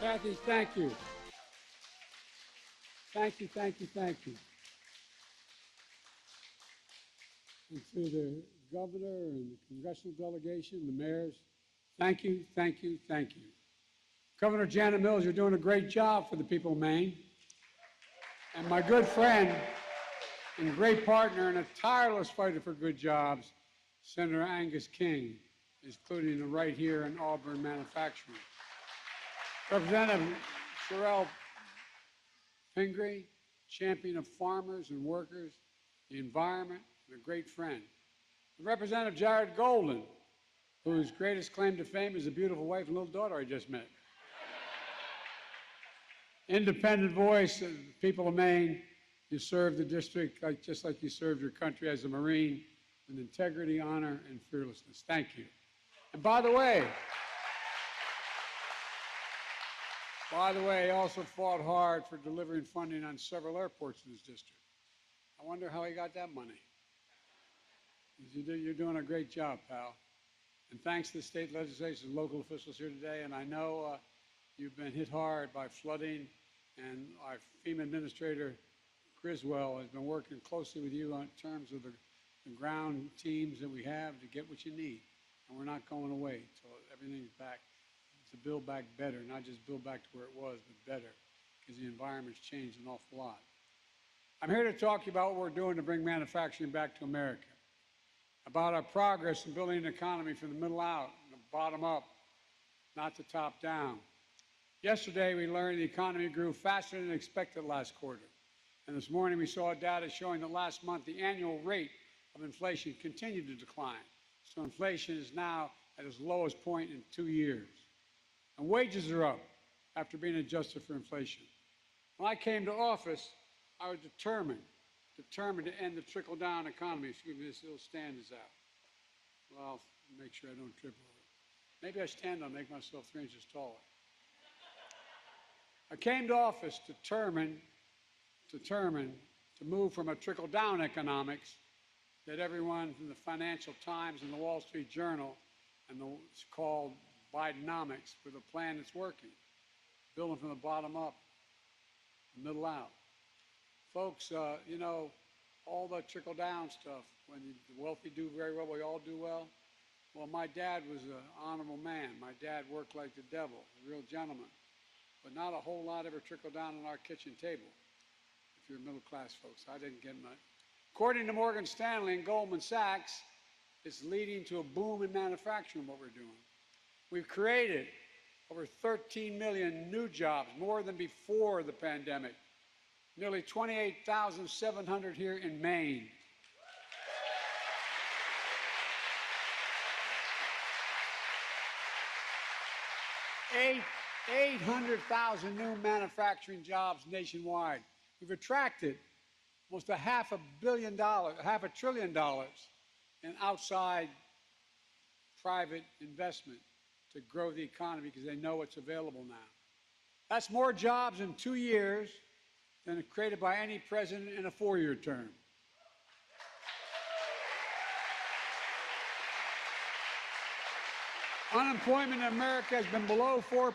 Kathy, thank you. Thank you, thank you, thank you. And to the governor and the congressional delegation, the mayors, thank you, thank you, thank you. Governor Janet Mills, you're doing a great job for the people of Maine. And my good friend and great partner and a tireless fighter for good jobs, Senator Angus King, including right here in Auburn manufacturing. Representative Sherelle Pingree, champion of farmers and workers, the environment, and a great friend. And Representative Jared Golden, whose greatest claim to fame is a beautiful wife and little daughter I just met. Independent voice of the people of Maine, you serve the district just like you served your country as a Marine with integrity, honor, and fearlessness. Thank you. And by the way, he also fought hard for delivering funding on several airports in his district. I wonder how he got that money. You're doing a great job, pal. And thanks to the state legislators and local officials here today, and I know you've been hit hard by flooding, and our FEMA Administrator Griswold has been working closely with you on terms of the ground teams that we have to get what you need. And we're not going away until everything's back to build back better, not just build back to where it was, but better, because the environment's changed an awful lot. I'm here to talk to you about what we're doing to bring manufacturing back to America, about our progress in building an economy from the middle out and the bottom up, not the top down. Yesterday, we learned the economy grew faster than expected last quarter. And this morning, we saw data showing that last month, the annual rate of inflation continued to decline. So inflation is now at its lowest point in 2 years. And wages are up after being adjusted for inflation. When I came to office, I was determined to end the trickle-down economy. Excuse me, this little stand is out. Well, I'll make sure I don't trip over it. Maybe I stand on, make myself 3 inches taller. I came to office determined to move from a trickle-down economics that everyone from the Financial Times and the Wall Street Journal and it's called Bidenomics, with a plan that's working, building from the bottom up, the middle out. Folks, you know, all the trickle-down stuff, when the wealthy do very well, we all do well. Well, my dad was an honorable man. My dad worked like the devil, a real gentleman. But not a whole lot ever trickled down on our kitchen table. If you're middle-class folks, I didn't get much. According to Morgan Stanley and Goldman Sachs, it's leading to a boom in manufacturing, what we're doing. We've created over 13 million new jobs, more than before the pandemic. Nearly 28,700 here in Maine. Eight 800,000 new manufacturing jobs nationwide. We've attracted almost $500 billion in outside private investment to grow the economy because they know what's available now. That's more jobs in 2 years than created by any president in a 4-year term. Unemployment in America has been below 4%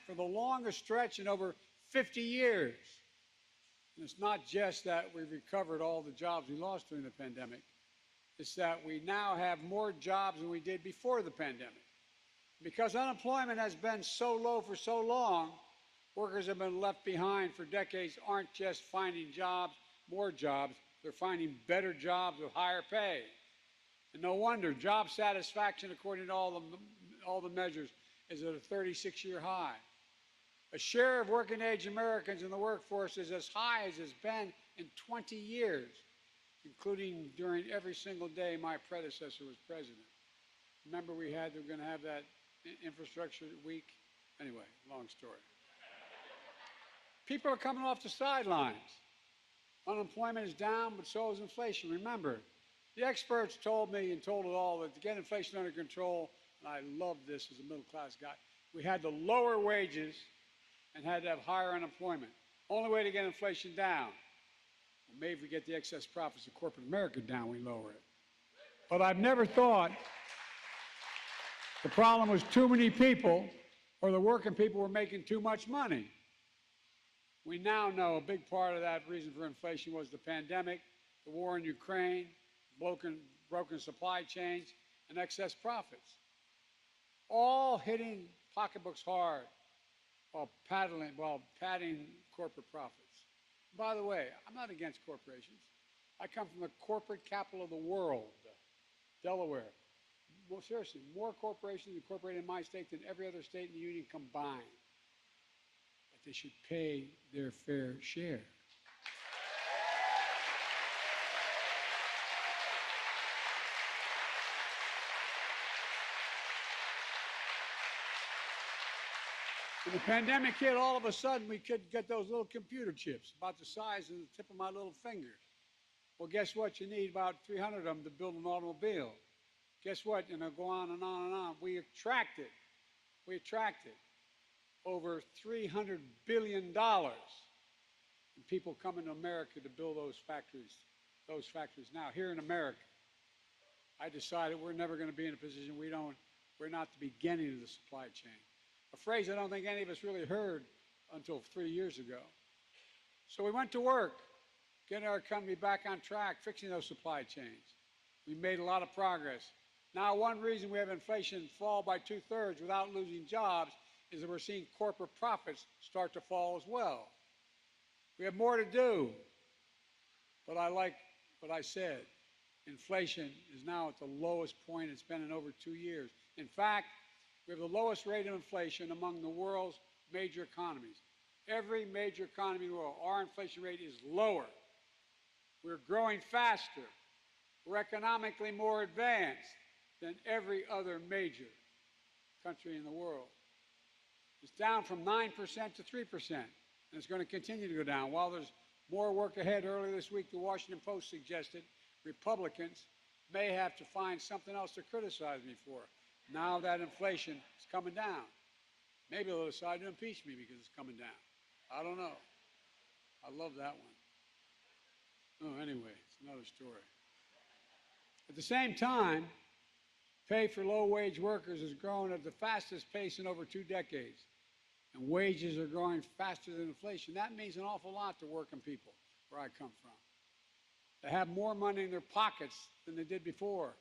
for the longest stretch in over 50 years. And it's not just that we've recovered all the jobs we lost during the pandemic. It's that we now have more jobs than we did before the pandemic. Because unemployment has been so low for so long, workers have been left behind for decades aren't just finding jobs, more jobs, they're finding better jobs with higher pay. And no wonder job satisfaction, according to all the measures, is at a 36-year high. A share of working-age Americans in the workforce is as high as it's been in 20 years, including during every single day my predecessor was president. Remember we were going to have that infrastructure week? Anyway, long story. People are coming off the sidelines. Unemployment is down, but so is inflation. Remember, the experts told me and told it all that to get inflation under control, and I love this as a middle-class guy, we had to lower wages and had to have higher unemployment. Only way to get inflation down. Well, maybe if we get the excess profits of corporate America down, we lower it. But I've never thought the problem was too many people or the working people were making too much money. We now know a big part of that reason for inflation was the pandemic, the war in Ukraine, broken supply chains, and excess profits, all hitting pocketbooks hard while padding corporate profits. By the way, I'm not against corporations. I come from the corporate capital of the world, Delaware. Well, seriously, more corporations incorporated in my state than every other state in the union combined. But they should pay their fair share. When the pandemic hit, all of a sudden we could get those little computer chips about the size of the tip of my little finger. Well, guess what? You need about 300 of them to build an automobile. Guess what? And I'll go on and on and on. We attracted over $300 billion in people coming to America to build those factories now here in America. I decided we're never going to be in a position we're not the beginning of the supply chain. A phrase I don't think any of us really heard until 3 years ago. So we went to work, getting our company back on track, fixing those supply chains. We made a lot of progress. Now, one reason we have inflation fall by 2/3 without losing jobs is that we're seeing corporate profits start to fall as well. We have more to do, but I like what I said. Inflation is now at the lowest point it's been in over 2 years. In fact, we have the lowest rate of inflation among the world's major economies. Every major economy in the world, our inflation rate is lower. We're growing faster. We're economically more advanced than every other major country in the world. It's down from 9% to 3%, and it's going to continue to go down. While there's more work ahead, earlier this week, the Washington Post suggested Republicans may have to find something else to criticize me for. Now that inflation is coming down. Maybe they'll decide to impeach me because it's coming down. I don't know. I love that one. Oh, anyway, it's another story. At the same time, pay for low-wage workers has grown at the fastest pace in over 2 decades, and wages are growing faster than inflation. That means an awful lot to working people where I come from. They have more money in their pockets than they did before.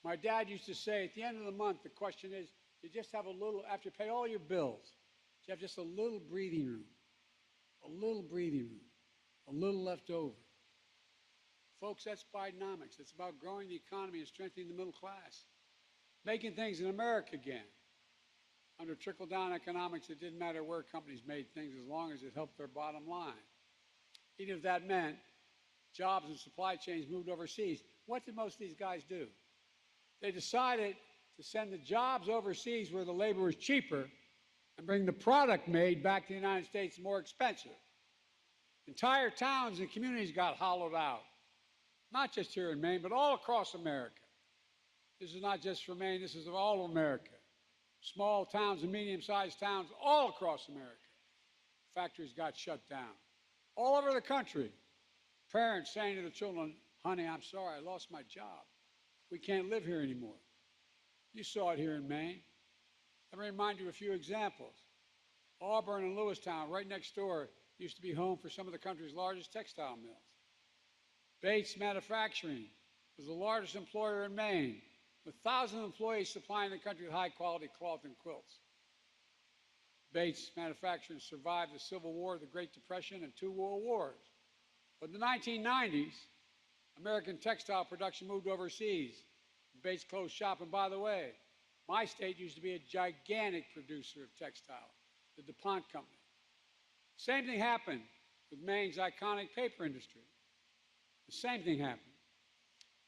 My dad used to say, at the end of the month, the question is, you just have a little, after you pay all your bills, you have just a little breathing room, a little breathing room, a little left over. Folks, that's Bidenomics. It's about growing the economy and strengthening the middle class, making things in America again. Under trickle-down economics, it didn't matter where companies made things as long as it helped their bottom line. Even if that meant jobs and supply chains moved overseas. What did most of these guys do? They decided to send the jobs overseas where the labor was cheaper and bring the product made back to the United States more expensive. Entire towns and communities got hollowed out, not just here in Maine, but all across America. This is not just for Maine, this is of all of America. Small towns and medium-sized towns all across America. Factories got shut down. All over the country, parents saying to the children, honey, I'm sorry, I lost my job. We can't live here anymore. You saw it here in Maine. Let me remind you of a few examples. Auburn and Lewistown, right next door, used to be home for some of the country's largest textile mills. Bates Manufacturing was the largest employer in Maine, with thousands of employees supplying the country with high-quality cloth and quilts. Bates Manufacturing survived the Civil War, the Great Depression, and 2 world wars. But in the 1990s, American textile production moved overseas. Bates closed shop, and by the way, my state used to be a gigantic producer of textile, the DuPont Company. Same thing happened with Maine's iconic paper industry. The same thing happened.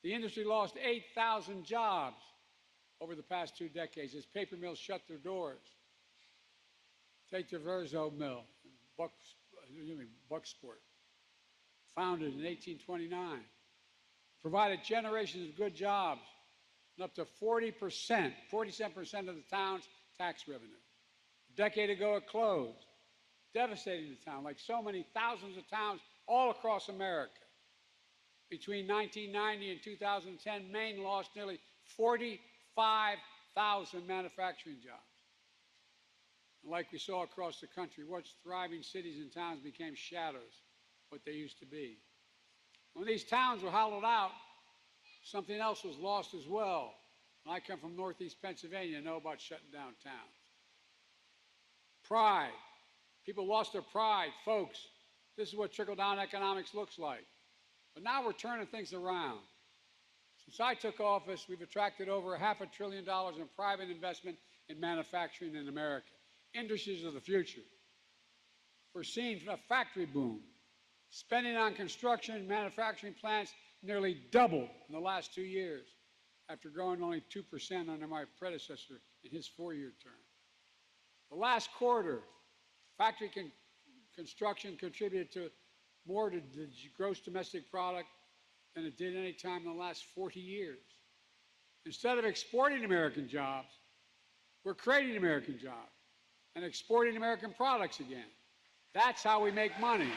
The industry lost 8,000 jobs over the past 2 decades as paper mills shut their doors. Take the Verzo Mill in Bucksport, founded in 1829. Provided generations of good jobs and up to 47% of the town's tax revenue. A decade ago, it closed, devastating the town, like so many thousands of towns all across America. Between 1990 and 2010, Maine lost nearly 45,000 manufacturing jobs. And like we saw across the country, once thriving cities and towns became shadows, what they used to be. When these towns were hollowed out, something else was lost as well. And I come from Northeast Pennsylvania, I know about shutting down towns. Pride. People lost their pride. Folks, this is what trickle-down economics looks like. But now we're turning things around. Since I took office, we've attracted over $500 billion in private investment in manufacturing in America. Industries of the future. We're seeing a factory boom. Spending on construction and manufacturing plants nearly doubled in the last 2 years, after growing only 2% under my predecessor in his 4-year term. The last quarter, factory construction contributed to more to the gross domestic product than it did any time in the last 40 years. Instead of exporting American jobs, we're creating American jobs and exporting American products again. That's how we make money.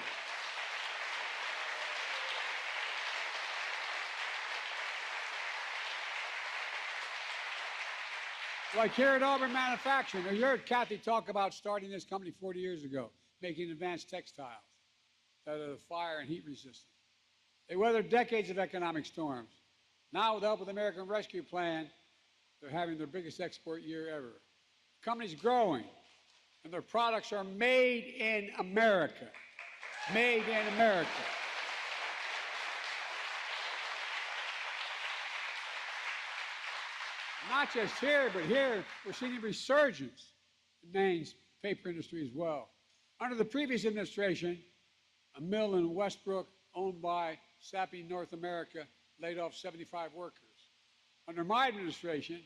Like here at Auburn Manufacturing, you heard Kathy talk about starting this company 40 years ago, making advanced textiles that are fire and heat resistant. They weathered decades of economic storms. Now, with the help of the American Rescue Plan, they're having their biggest export year ever. The company's growing, and their products are made in America. Made in America. Not just here, but here we're seeing a resurgence in Maine's paper industry as well. Under the previous administration, a mill in Westbrook owned by Sappi North America laid off 75 workers. Under my administration,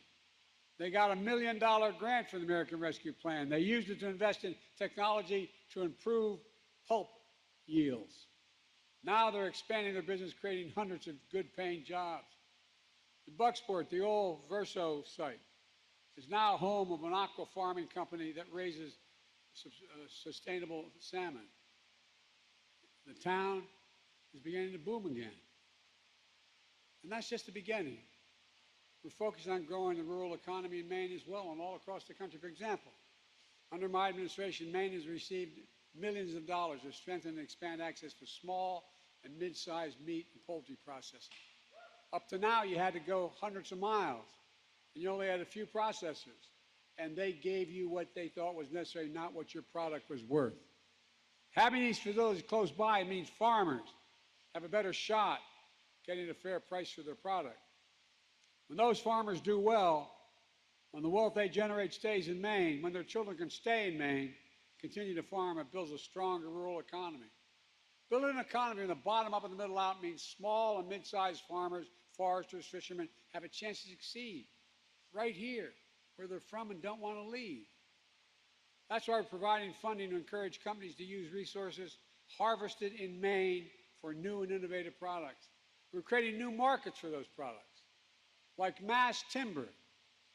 they got a $1 million grant from the American Rescue Plan. They used it to invest in technology to improve pulp yields. Now they're expanding their business, creating hundreds of good-paying jobs. The Bucksport, the old Verso site, is now home of an aqua farming company that raises sustainable salmon. The town is beginning to boom again. And that's just the beginning. We're focused on growing the rural economy in Maine as well and all across the country. For example, under my administration, Maine has received millions of dollars to strengthen and expand access to small and mid-sized meat and poultry processing. Up to now, you had to go hundreds of miles, and you only had a few processors, and they gave you what they thought was necessary, not what your product was worth. Having these facilities close by means farmers have a better shot getting a fair price for their product. When those farmers do well, when the wealth they generate stays in Maine, when their children can stay in Maine, continue to farm, it builds a stronger rural economy. Building an economy from the bottom up and the middle out means small and mid-sized farmers, foresters, fishermen have a chance to succeed right here where they're from and don't want to leave. That's why we're providing funding to encourage companies to use resources harvested in Maine for new and innovative products. We're creating new markets for those products, like mass timber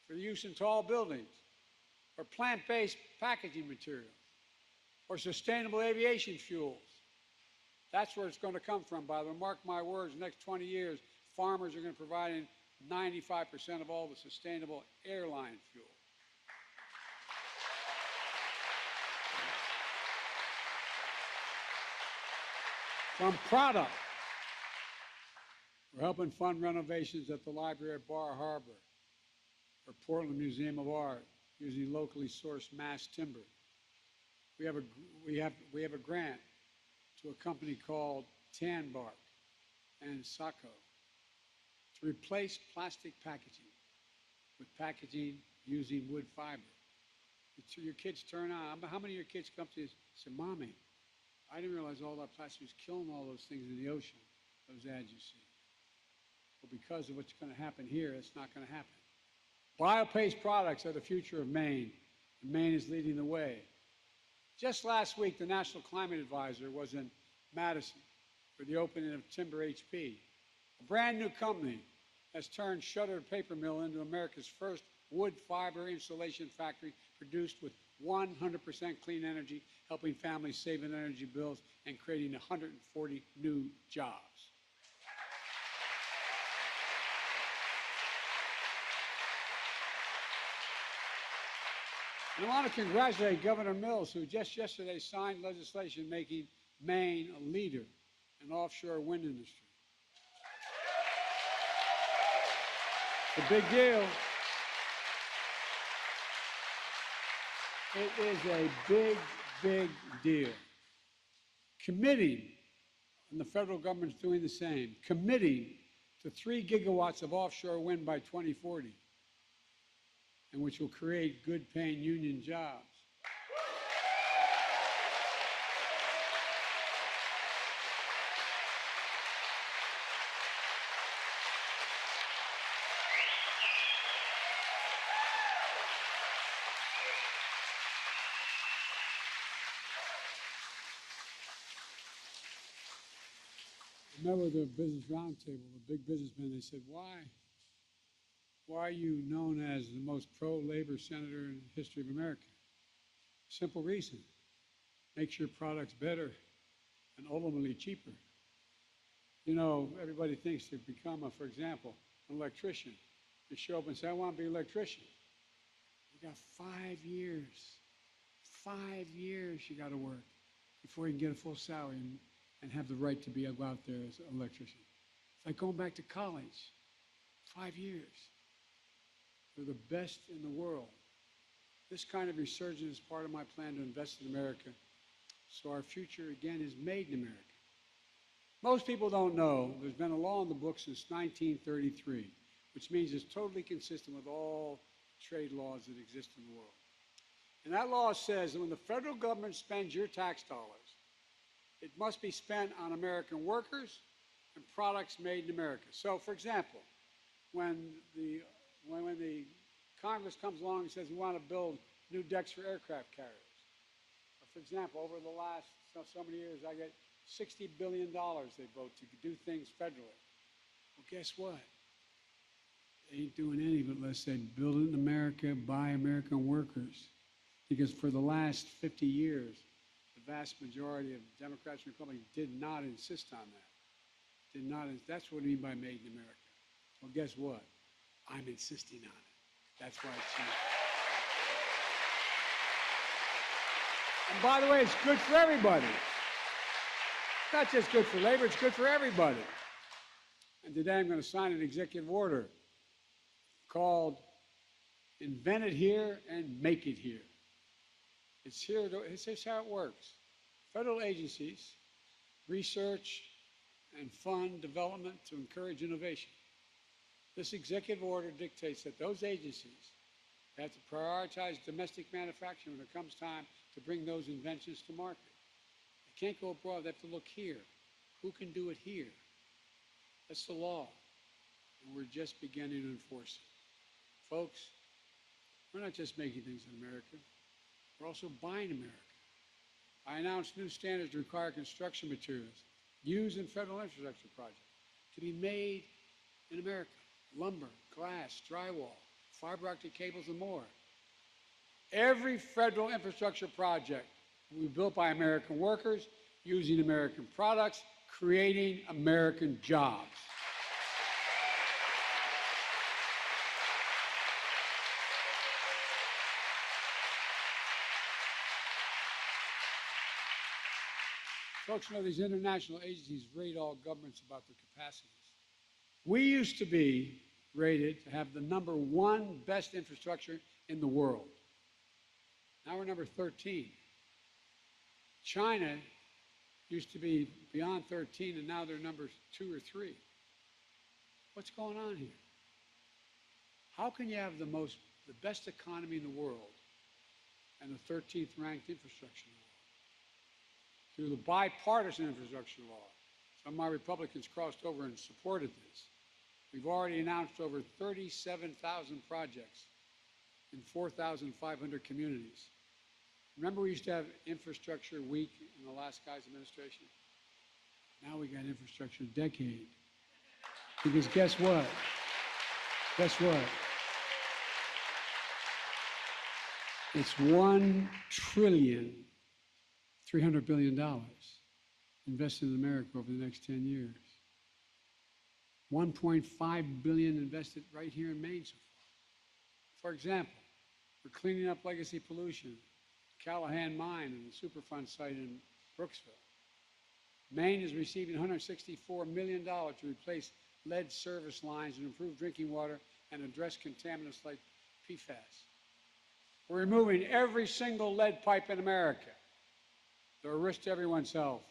for use in tall buildings, or plant-based packaging materials, or sustainable aviation fuels. That's where it's going to come from. By the way, mark my words, the next 20 years, farmers are going to provide 95% of all the sustainable airline fuel. From product, we're helping fund renovations at the library at Bar Harbor or Portland Museum of Art using locally sourced mass timber. We have a grant to a company called Tanbark and Saco to replace plastic packaging with packaging using wood fiber. Your kids turn on. How many of your kids come to you and say, "Mommy, I didn't realize all that plastic was killing all those things in the ocean," those ads you see. Well, because of what's going to happen here, it's not going to happen. Bio-based products are the future of Maine, and Maine is leading the way. Just last week, the National Climate Advisor was in Madison for the opening of Timber HP. A brand new company has turned shuttered paper mill into America's first wood fiber insulation factory produced with 100% clean energy, helping families save on energy bills and creating 140 new jobs. And I want to congratulate Governor Mills, who just yesterday signed legislation making Maine a leader in the offshore wind industry. It's a big deal. It is a big, big deal. Committing, and the federal government's doing the same, committing to 3 gigawatts of offshore wind by 2040, and which will create good-paying union jobs. Remember the Business Roundtable, the big businessmen, they said, why are you known as the most pro-labor senator in the history of America? Simple reason. Makes your products better and ultimately cheaper. You know, everybody thinks to become, for example, an electrician. You show up and say, I want to be an electrician. You got 5 years. 5 years you got to work before you can get a full salary and have the right to go out there as an electrician. It's like going back to college. 5 years. They're the best in the world. This kind of resurgence is part of my plan to invest in America, so our future, again, is made in America. Most people don't know there's been a law in the books since 1933, which means it's totally consistent with all trade laws that exist in the world. And that law says that when the federal government spends your tax dollars, it must be spent on American workers and products made in America. So, for example, when the Congress comes along and says we want to build new decks for aircraft carriers, or for example, over the last so many years, I get $60 billion they vote to do things federally. Well, guess what? They ain't doing any of it unless they build it in America by American workers. Because for the last 50 years, the vast majority of Democrats and Republicans did not insist on that. Did not. That's what I mean by made in America. Well, guess what? I'm insisting on it. That's why it's cheap. And by the way, it's good for everybody. It's not just good for labor, it's good for everybody. And today I'm going to sign an executive order called Invent It Here and Make It Here. It's here. It's just how it works. Federal agencies research and fund development to encourage innovation. This executive order dictates that those agencies have to prioritize domestic manufacturing when it comes time to bring those inventions to market. They can't go abroad. They have to look here. Who can do it here? That's the law. And we're just beginning to enforce it. Folks, we're not just making things in America. We're also buying America. I announced new standards to require construction materials used in federal infrastructure projects to be made in America. Lumber, glass, drywall, fiber optic cables, and more. Every federal infrastructure project will be built by American workers, using American products, creating American jobs. Folks, you know, these international agencies rate all governments about their capacities. We used to be rated to have the #1 best infrastructure in the world. Now we're number 13. China used to be beyond 13, and now they're number 2 or 3. What's going on here? How can you have the best economy in the world and the 13th ranked infrastructure in the world? Through the bipartisan infrastructure law. Some of my Republicans crossed over and supported this. We've already announced over 37,000 projects in 4,500 communities. Remember we used to have Infrastructure Week in the last guy's administration? Now we got Infrastructure Decade. Because guess what? Guess what? It's $1 trillion, $300 billion invested in America over the next 10 years. $1.5 billion invested right here in Maine so far. For example, We're cleaning up legacy pollution, Callahan Mine and the Superfund site in Brooksville. Maine is receiving $164 million to replace lead service lines and improve drinking water and address contaminants like PFAS. We're removing every single lead pipe in America. They're a risk to everyone's health,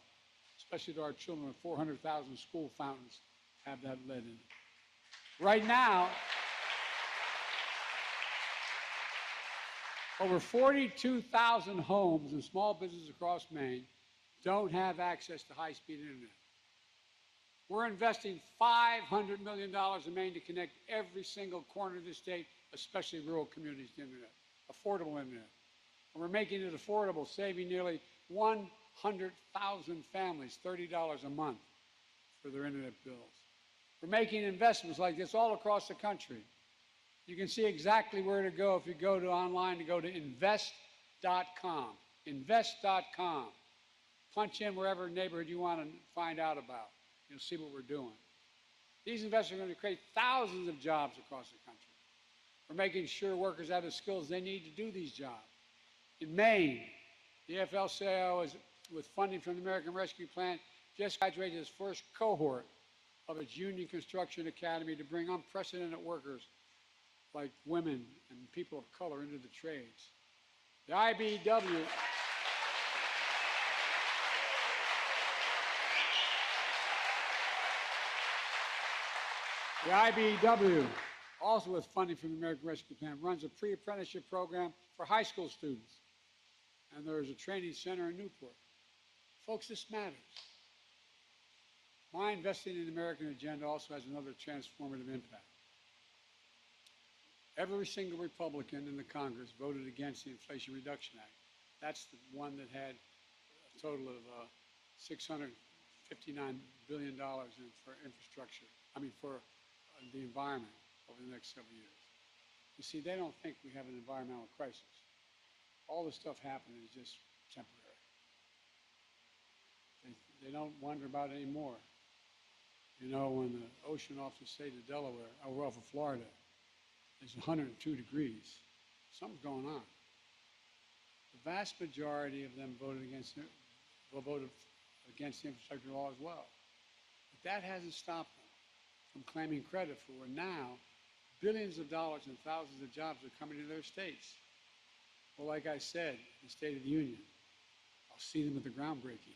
especially to our children. With 400,000 school fountains have that lead in it. Right now, over 42,000 homes and small businesses across Maine don't have access to high-speed internet. We're investing $500 million in Maine to connect every single corner of the state, especially rural communities, to internet, affordable internet. And we're making it affordable, saving nearly 100,000 families $30 a month for their internet bills. We're making investments like this all across the country. You can see exactly where to go if you go to online to go to invest.com. Invest.com. Punch in wherever neighborhood you want to find out about. You'll see what we're doing. These investments are going to create thousands of jobs across the country. We're making sure workers have the skills they need to do these jobs. In Maine, the AFL-CIO, with funding from the American Rescue Plan, just graduated its first cohort of its Union Construction Academy to bring unprecedented workers like women and people of color into the trades. The IBEW also with funding from the American Rescue Plan, runs a pre-apprenticeship program for high school students. And there is a training center in Newport. Folks, this matters. My investing in the American agenda also has another transformative impact. Every single Republican in the Congress voted against the Inflation Reduction Act. That's the one that had a total of $659 billion for infrastructure, for the environment over the next several years. You see, they don't think we have an environmental crisis. All this stuff happening is just temporary. They don't wonder about it anymore. You know, when the ocean off the state of Delaware, or off of Florida, is 102 degrees, something's going on. The vast majority of them voted against the infrastructure law as well. But that hasn't stopped them from claiming credit for where now billions of dollars and thousands of jobs are coming to their states. Well, like I said, the State of the Union, I'll see them at the groundbreaking.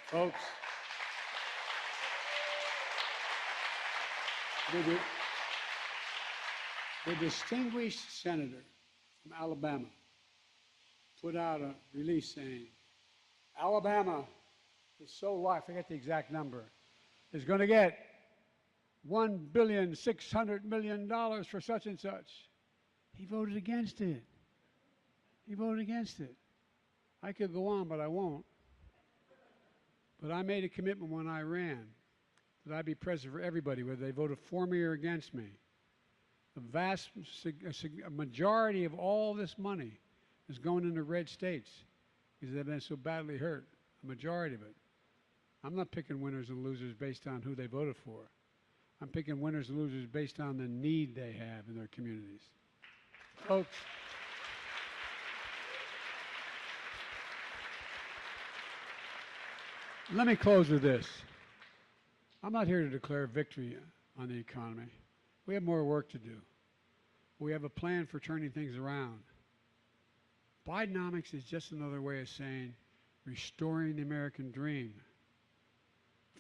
Folks, the distinguished senator from Alabama put out a release saying, Alabama is so low, I forget the exact number, is going to get $1,600,000,000 for such and such. He voted against it. He voted against it. I could go on, but I won't. But I made a commitment when I ran that I'd be president for everybody, whether they voted for me or against me. The vast majority of all this money is going into red states because they've been so badly hurt, a majority of it. I'm not picking winners and losers based on who they voted for. I'm picking winners and losers based on the need they have in their communities. Folks, let me close with this. I'm not here to declare victory on the economy. We have more work to do. We have a plan for turning things around. Bidenomics is just another way of saying restoring the American dream.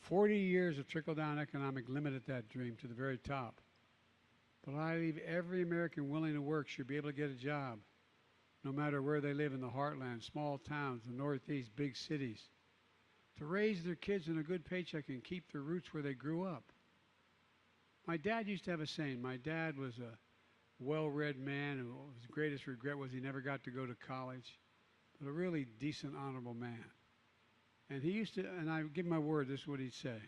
40 years of trickle-down economic limited that dream to the very top. But I believe every American willing to work should be able to get a job, no matter where they live in the heartland, small towns, the Northeast, big cities, to raise their kids on a good paycheck and keep their roots where they grew up. My dad used to have a saying. My dad was a well-read man, and his greatest regret was he never got to go to college, but a really decent, honorable man. And he used to, and I give my word, this is what he'd say,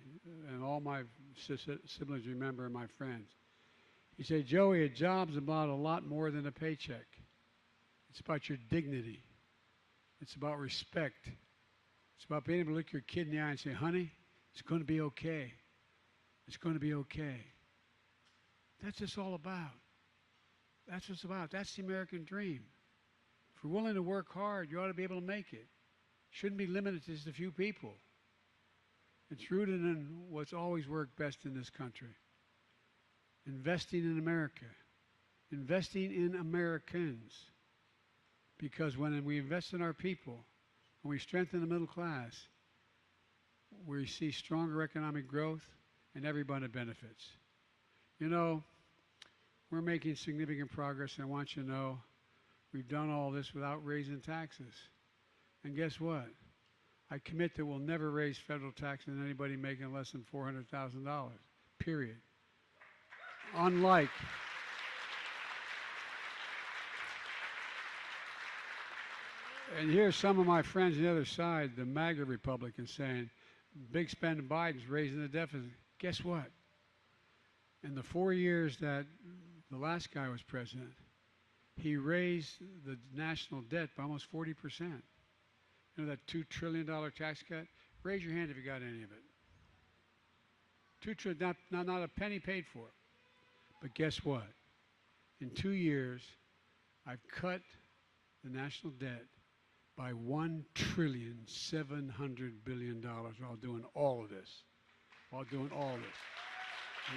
and all my siblings remember and my friends. He'd say, Joey, a job's about a lot more than a paycheck. It's about your dignity. It's about respect. It's about being able to look your kid in the eye and say, honey, it's going to be okay. It's going to be okay. That's what it's all about. That's what it's about. That's the American dream. If you're willing to work hard, you ought to be able to make it. Shouldn't be limited to just a few people. It's rooted in what's always worked best in this country. Investing in America. Investing in Americans. Because when we invest in our people, when we strengthen the middle class, we see stronger economic growth and everybody benefits. You know, we're making significant progress, and I want you to know we've done all this without raising taxes. And guess what? I commit that we'll never raise federal taxes on anybody making less than $400,000, period. Unlike and here's some of my friends on the other side, the MAGA Republicans, saying, big spending Biden's raising the deficit. Guess what? In the 4 years that the last guy was president, he raised the national debt by almost 40%. You know that $2 trillion tax cut? Raise your hand if you got any of it. $2 trillion, not a penny paid for. But guess what? In 2 years, I've cut the national debt by $1,700 billion while doing all of this. While doing all this.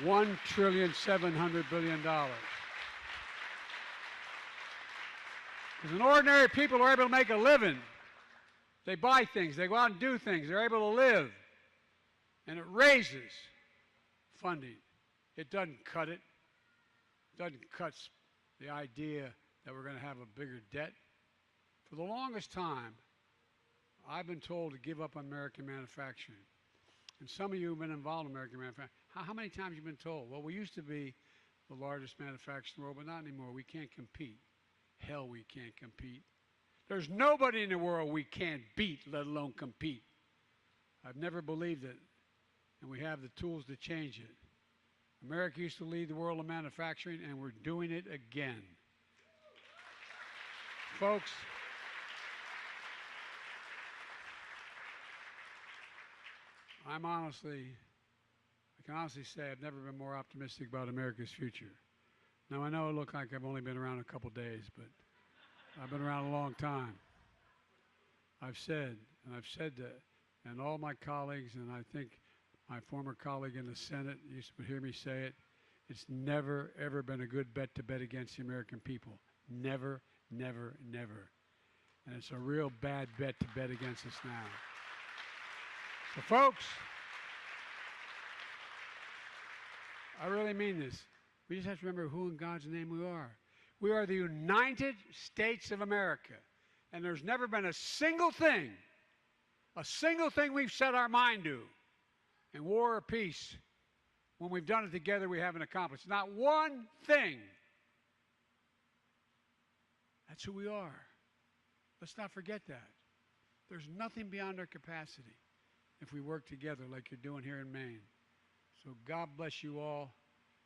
$1,700 billion. Because when ordinary people are able to make a living, they buy things, they go out and do things, they're able to live. And it raises funding. It doesn't cut it. It doesn't cut the idea that we're going to have a bigger debt. For the longest time, I've been told to give up on American manufacturing. And some of you have been involved in American manufacturing. How many times have you been told? Well, we used to be the largest manufacturer in the world, but not anymore. We can't compete. Hell, we can't compete. There's nobody in the world we can't beat, let alone compete. I've never believed it, and we have the tools to change it. America used to lead the world in manufacturing, and we're doing it again. Folks, I can honestly say I've never been more optimistic about America's future. Now, I know it looks like I've only been around a couple days, but I've been around a long time. I've said that, and all my colleagues, and I think my former colleague in the Senate used to hear me say it, it's never, ever been a good bet to bet against the American people. Never, never, never. And it's a real bad bet to bet against us now. So, folks, I really mean this. We just have to remember who in God's name we are. We are the United States of America. And there's never been a single thing we've set our mind to in war or peace, when we've done it together, we haven't accomplished. Not one thing. That's who we are. Let's not forget that. There's nothing beyond our capacity if we work together like you're doing here in Maine. So God bless you all,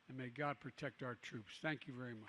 and may God protect our troops. Thank you very much.